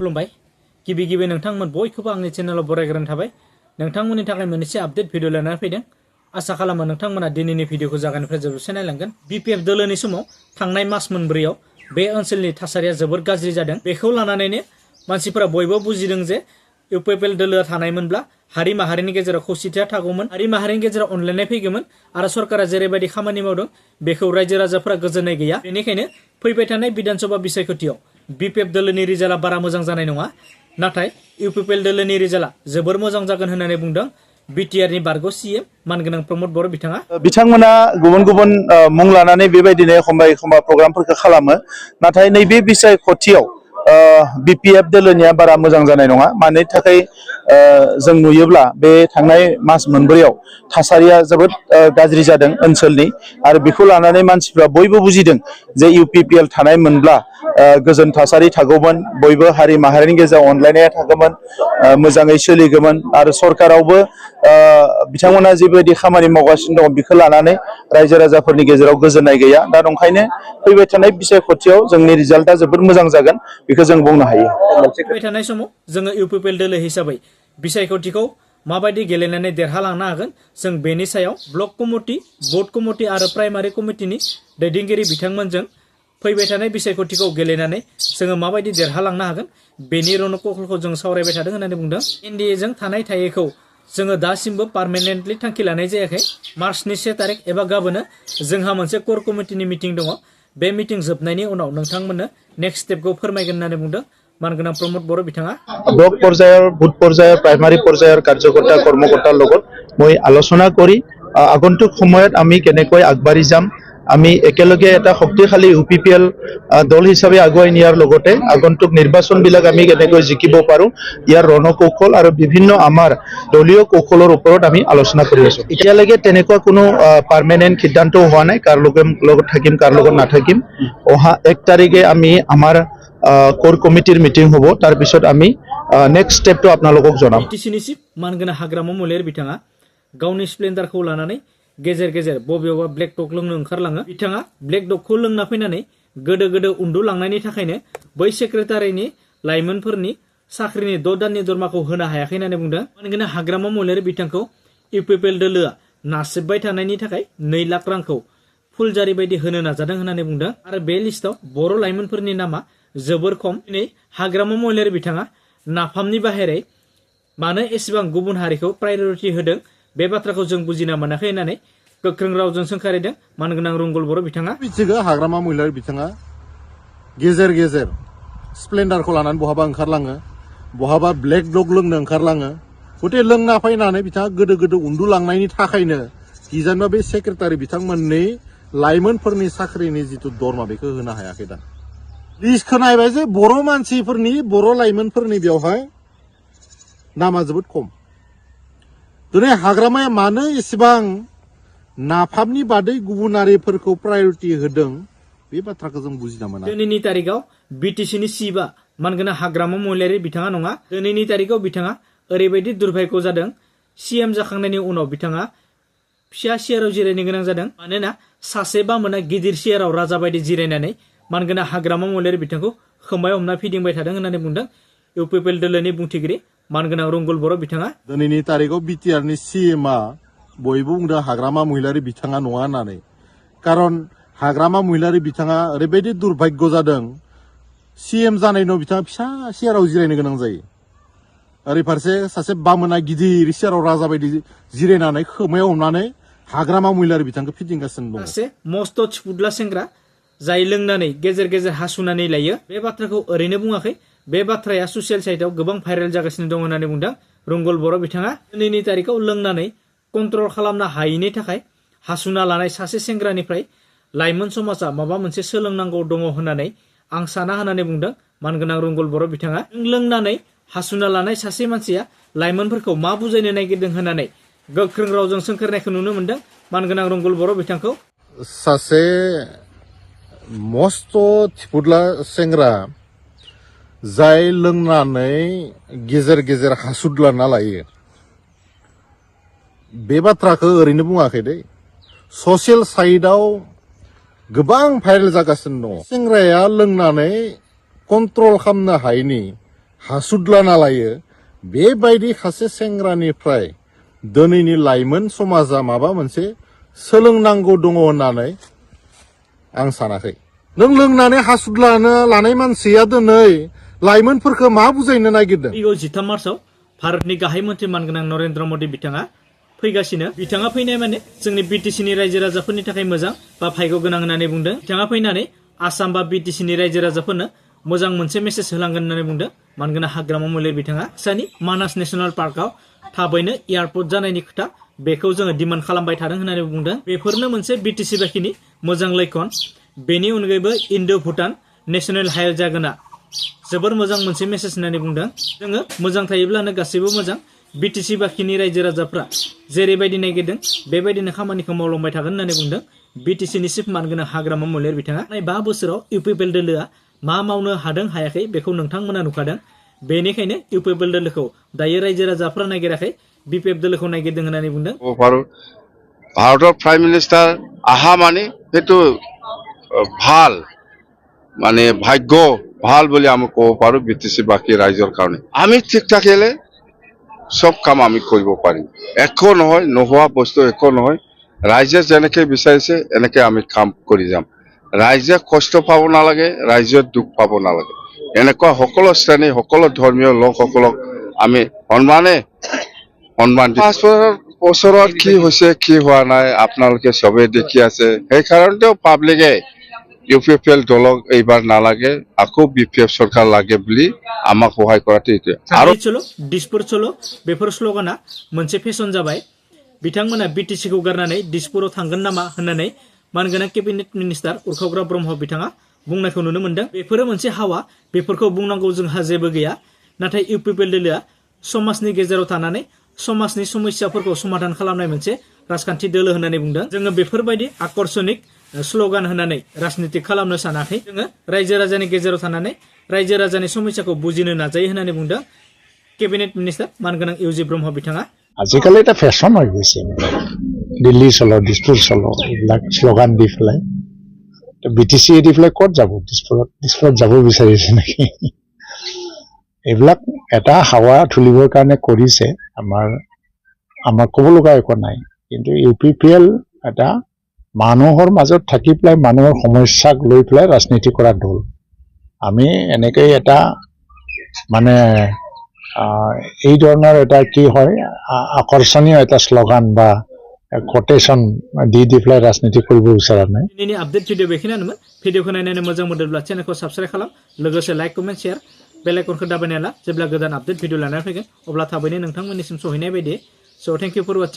खुलुमबाय गिबि गिबि नोंथांमोन बयखौबो आंनि चेनेलाव बरायग्रोनाय थाबाय नोंथांमोननि थाखाय मोनसे आपडेट भिडिअ लानानै फैदों आसा खालामो नोंथांमोना दिनैनि भिडिअखौ जागायनिफ्राय जोबजासिम नायलांगोन बिपिएफ दोलोनि समाव थांनाय मास मोनब्रैयाव बे ओनसोलनि थासारिया जोबोर गाज्रि जादों बेखौ लानानैनो मानसिफोरा बयबो बुजिदों जे इउपिपिएल दोलोआ थानायमोनब्ला हारि माहारिनि गेजेराव खौसेथिया थागौमोन हारि माहारिनि गेजेराव अनलायनाय फैगौमोन आरो सरकारा जेरैबायदि खामानि मावदों बेखौ रायजो राजाफोरा गोजोननाय गैया बेनिखायनो फैबाय थानाय बिधानसभा बिसायख'थियाव बिपिएफ दोलोनि रिजाल्टआ बारा मोजां जानाय नङा नाथाय इउपिपिएल दोलोनि रिजाल्टआ जोबोर मोजां जागोन होननानै बुंदों बिटिआरनि बारग' सीएम मानगोनां प्रमद बर' बिथांमोना गुबुन गुबुन मुं लानानै बेबायदिनो एखमबा प्रग्रामफोरखौ खालामो नाथाय नैबे बिसायख'थियाव बिपिएफ दोलोनिया बारा मोजां जानाय नङा मानि थाखाय जों नुयोब्ला बे थांनाय मास मोनब्रैयाव थासारिया जोबोद गाज्रि जादों ओनसोलनि आरो बेखौ लानानै मानसिफ्रा बयबो बुजिदों जे इउपिपिएल थानायमोनब्ला गोजोन थासारि थागौमोन बयबो हारि माहारिनि गेजेराव अनलायनाया थागौमोन मोजाङै सोलिगौमोन आरो सरकारावबो बिथांमोना जिबायदि खामानि मावगासिनो दङ बेखौ लानानै रायजो राजाफोरनि गेजेराव गोजोननाय गैया दा ओंखायनो फैबाय थानाय बिसायख'थियाव जोंनि रिजाल्टआ जोबोद मोजां जागोन बेखौ जों बुंनो हायो फैबाय थानाय समाव जोङो इउपिपिएल दोलो हिसाबै बिसायख'थिखौ माबायदि गेलेनानै देरहालांनो हागोन जों बेनि सायाव ब्लक कमिटि बुथ कमिटि आरो प्राइमारि कमिटिनि दैदेनगिरि बिथांमोनजों फैबाय थानाय बिसायख'थिखौ गेलेनानै जोङो माबायदि देरहालांनो हागोन बेनि रनक'खौ जों सावरायबाय थादों होननानै बुंदों एनडिएजों थानाय थायैखौ जोङो दासिमबो पार्मानेन्टलि थांखि लानाय जायाखै मार्चनि 1 तारिख एबा गाबोनो जोंहा मोनसे कोर कमिटिनि मिटिं दङ बे मिटिं जोबनायनि उनाव नोंथांमोननो नेक्स्ट स्टेपखौ फोरमायगोन होननानै बुंदों मानगोनां प्रमद बर' बिथाङा ब्लक পৰ্যায়ৰ বুথ পৰ্যায়ৰ প্ৰাইমাৰী পৰ্যায়ৰ কাৰ্যকৰ্তা কৰ্মকৰ্তাৰ লগত মই আলোচনা কৰি আগন্তুক সময়ত আমি কেনেকৈ আগবাঢ়ি যাম আমি একেলগে এটা শক্তিশালী ইউপিপিএল দল হিচাপে আগুৱাই নিয়াৰ লগতে আগন্তুক নিৰ্বাচনবিলাক আমি কেনেকৈ জিকিব পাৰো ইয়াৰ ৰণকৌশল আৰু বিভিন্ন আমাৰ দলীয় কৌশলৰ ওপৰত আমি আলোচনা কৰি আছো এতিয়ালৈকে তেনেকুৱা কোনো পাৰ্মানেন্ট সিদ্ধান্ত হোৱা নাই কাৰ লগত থাকিম কাৰ লগত নাথাকিম অহা 1 তাৰিখে আমি আমাৰ কোৰ কমিটিৰ মিটিং হ'ব তাৰ পিছত আমি নেক্সট স্টেপটো আপোনালোকক জনাম টিচিनि চিफ मानगोनां हाग्रामा मुलेर बिथाङा गावनि स्प्लेन्डारखौ लानानै गेजेर गेजेर बबेयावबा ब्लेक डग लोंनो ओंखारलाङो बिथाङा ब्लेक डगखौ लोंना फैनानै गोदो गोदो उन्दुलांनायनि थाखायनो बै सेक्रेटारिनि लाइमोनफोरनि साख्रिनि 6 दाननि दरमाखौ होनो हायाखै होननानै बुंदों मानगोनां हाग्रामा मुलेर बिथांखौ इउपिपिएल दोलोआ नासिबबाय थानायनि थाखाय 2 लाख रांखौ फुलजारि बायदि होनो नाजादों होननानै बुंदों आरो बे लिस्टआव बर' लाइमोनफोरनि नामा जोबोर खम दिनै हाग्रामा मुलेर बिथाङा नाफामनि बाहेरै मानो एसेबां गुबुन हारिखौ प्रायरिटि होदों बे बाथ्राखौ जों बुजिना मोनाखै होननानै गोख्रों रावजों सोंखारिदों मानगोनां रंगल बर' बिथाङा बिथिङा हाग्रामा मुलेर बिथाङा गेजेर गेजेर स्प्लेन्डारखौ लानानै बहाबा ओंखारलाङो बहाबा ब्लेक डग लोंनो ओंखारलाङो गटे लोंना फैनानै बिथाङा गोदो गोदो उन्दुलांनायनि थाखायनो गिजानबा बे सेक्रेटारि बिथांमोननि लाइमोनफोरनि साख्रिनि जिथु दरमा बेखौ होनो हायाखै दा लिस्टखौ नायबाय जे बर' मानसिफोरनि बर' लाइमोनफोरनि बेवहाय नामा जोबोद खम दिनै हाग्रामाया मानो एसेबां नाफामनि बादै गुबुनारिफोरखौ प्रायरिटि होदों बे बाथ्राखौ जों बुजिना मोना दिनैनि तारिखआव बिटिसिनि चिफआ मानगोनां हाग्रामा मुलेर बिथाङा नङा दिनैनि तारिखआव बिथाङा ओरैबायदि दुर्भाग्य जादों सीएम जाखांनायनि उनाव बिथाङा फिसा सियाराव जिरायनो गोनां जादों मानोना सासे बामोना गिदिर सियाराव राजा बायदि जिरायनानै मानगोनां हाग्रामा मुलेर बिथांखौ खोमायाव हमना फिदिंबाय थादों होननानै बुंदों इउपिपिएल दोलोनि बुंथिगिरि मानगोनां रंगल बर' बिथाङा दिनैनि तारिखआव बिटिआरनि सीएमआ बयबो बुंदों हाग्रामा मुहिलारि बिथाङा नङा होननानै कारन हाग्रामा मुहिलारि बिथाङा ओरैबायदि दुर्भाग्य जादों सीएम जानायनि उनाव बिथाङा फिसा सियाराव जिरायनो गोनां जायो ओरै फारसे सासे बामोना गिदिर सियाराव राजा बायदि जिरायनानै खोमायाव हमनानै हाग्रामा मुहिलारि बिथांखौ फिदिंगासिनो दं सासे मस्त' थिफुदला सेंग्रा जाय लोंनानै गेजेर गेजेर हासुनानै लायो बे बाथ्राखौ ओरैनो बुङाखै बे बाथ्राया ससियेल साइटआव गोबां भाइरेल जागासिनो दं होननानै बुंदों रंगल बर' बिथाङा दिनैनि तारिखआव लोंनानै कन्ट्रल खालामनो हायैनि थाखाय हासुना लानाय सासे सेंग्रानिफ्राय लाइमोन समाजा माबा मोनसे सोलोंनांगौ दङ होननानै आं साना होननानै बुंदों मानगोनां रंगल बर' बिथाङा लोंनानै हासुना लानाय सासे मानसिया लाइमोनफोरखौ मा बुजायनो नागिरदों होननानै गोख्रों रावजों सोंखारनायखौ नुनो मोनदों मानगोनां रंगल बर' बिथांखौ सासे मस्त' थिफुदला सेंग्रा जाय लोंनानै गेजेर गेजेर हासुद्लाना लायो बे बाथ्राखौ ओरैनो बुङाखै दै ससियेल साइटआव गोबां भाइरेल जागासिनो दङ सेंग्राया लोंनानै कन्ट्रल खालामनो हायैनि हासुद्लाना लायो बेबायदि सासे सेंग्रानिफ्राय दिनैनि लाइमोन समाजा माबा मोनसे सोलोंनांगौ दङ होननानै आं सानाखै नों लोंनानै हासुद्लानो लानाय मानसिया दिनै लाइमोनफोरखौ मा बुजायनो नागिरदों फैगौ 13 मार्चआव भारतनि गाहाय मन्त्रि मानगोनां नरेन्द्र मदि बिथाङा फैगासिनो बिथाङा फैनाय माने जोंनि बिटिसिनि रायजो राजाफोरनि थाखाय मोजां बा भाग्य गोनां होननानै बुंदों बिथाङा फैनानै आसाम बा बिटिसिनि रायजो राजाफोरनो मोजां मोनसे मेसेज होलांगोन होननानै बुंदों मानगोनां हाग्रामा मुलिर बिथाङा सानि मानास नेशनेल पार्कआव थाबैनो एयारपोर्ट जानायनि खोथा बेखौ जोङो डिमान्ड खालामबाय थादों होननानै बुंदों बेफोरनो मोनसे बिटिसि बाखिनि मोजां लैखन बेनि अनगायैबो इन्डो भुटान नेशनेल हाइवे जागोना जोबोर मोजां मोनसे मेसेज होननानै बुंदों जोङो मोजां थायोब्लानो गासैबो मोजां बिटिसि बाखिनि रायजो राजाफ्रा जेरैबायदि नागिरदों बेबायदिनो खामानिखौ मावलांबाय थागोन होननानै बुंदों बिटिसिनि चिफ मानगोनां हाग्रामा मुलिर बिथाङा 5 बोसोराव इउपिपिएल दोलोआ मा मावनो हादों हायाखै बेखौ नोंथांमोना नुखादों बेनिखायनो इउपिपिएल दोलोखौ दायो रायजो राजाफ्रा नागिराखै बिपिएफ दोलोखौ नागिरदों होननानै बुंदों ভাৰতৰ প্ৰাইম মিনিষ্টাৰ আহা মানে সেইটো ভাল মানে ভাগ্য ভাল বুলি আমি ক'ব পাৰো বিটিসি বাকী ৰাইজৰ কাৰণে আমি ঠিক থাকিলে সব কাম আমি কৰিব পাৰিম একো নহয় নোহোৱা বস্তু একো নহয় ৰাইজে যেনেকে বিচাৰিছে এনেকে আমি কাম কৰি যাম ৰাইজে কষ্ট পাব নালাগে ৰাইজে দুখ পাব নালাগে এনেকুৱা সকলো শ্ৰেণী সকলো ধৰ্মীয় লোকসকলক আমি সন্মান দি 5 বছৰত কি হৈছে কি হোৱা নাই আপোনালোকে সবে দেখি আছে সেই কাৰণেও পাব্লিকে ইউপিপিএল দলক এইবাৰ নালাগে আকৌ বিপিএফ সরকার লাগে বুলি আমাক সহায় কৰাটো এইটো আৰু চলো দিসপুর চলো बेफोर स्लोगाना मोनसे फेसन जाबाय बिथांमोना बिटिसिखौ गारनानै दिसपुराव थांगोन नामा होननानै मानगोनां केबिनेट मिनिस्टार उर्खावग्रा ब्रह्म बिथाङा बुंनायखौ नुनो मोनदों बेफोरो मोनसे हावा बेफोरखौ बुंनांगौ जोंहा जेबो गैया नाथाय इउपिपिएल दोलोआ समाजनि गेजेराव थानानै समाजनि समस्याफोरखौ समाधान खालामनाय मोनसे राजखान्थि दोलो होननानै बुंदों जोङो बेफोरबायदि आकर्षनिक स्लोगान होनानै राजनीति खालामनो सानाखै जोङो रायजो राजानि गेजेराव थानानै रायजो राजानि समस्याखौ बुजिनो नाजायो होननानै बुंदों केबिनेट मिनिस्टार मानगोनां इउजि ब्रह्म बिथाङा আজিকালি এটা ফেশ্বন হৈ গৈছে দিল্লী চলো দিছপুৰ চলো এইবিলাক শ্লোগান দি পেলাই বিটিচি দি পেলাই ক'ত যাব দিছপুৰত যাব বিচাৰিছে নেকি এইবিলাক এটা হাৱা তুলিবৰ কাৰণে কৰিছে আমাৰ ক'ব লগা একো নাই কিন্তু ইউপিপিএল এটা মানুহৰ মাজত থাকি পেলাই মানুহৰ সমস্যাক লৈ পেলাই ৰাজনীতি কৰা দল আমি এনেকৈ এটা মানে এই ধৰণৰ এটা কি হয় আকৰ্ষণীয় এটা শ্লোগান বা কোটেশন দি পেলাই ৰাজনীতি কৰিব বিচৰা নাই दिनैनि आपडेट भिडिअ बेखिनियानोमोन भिडिअखौ नायनानै मोजां मोनदोंब्ला चेनेलखौ साबस्क्राइब खालाम लोगोसे लाइक कमेन्ट शेयार बेल आइकनखौ दाबायना ला जेब्ला गोदान आपडेट भिडिअ लानानै फैगोन अब्ला थाबैनो नोंथांमोननिसिम सहैनाय बायदि सो थेंक इउ फर वाचिं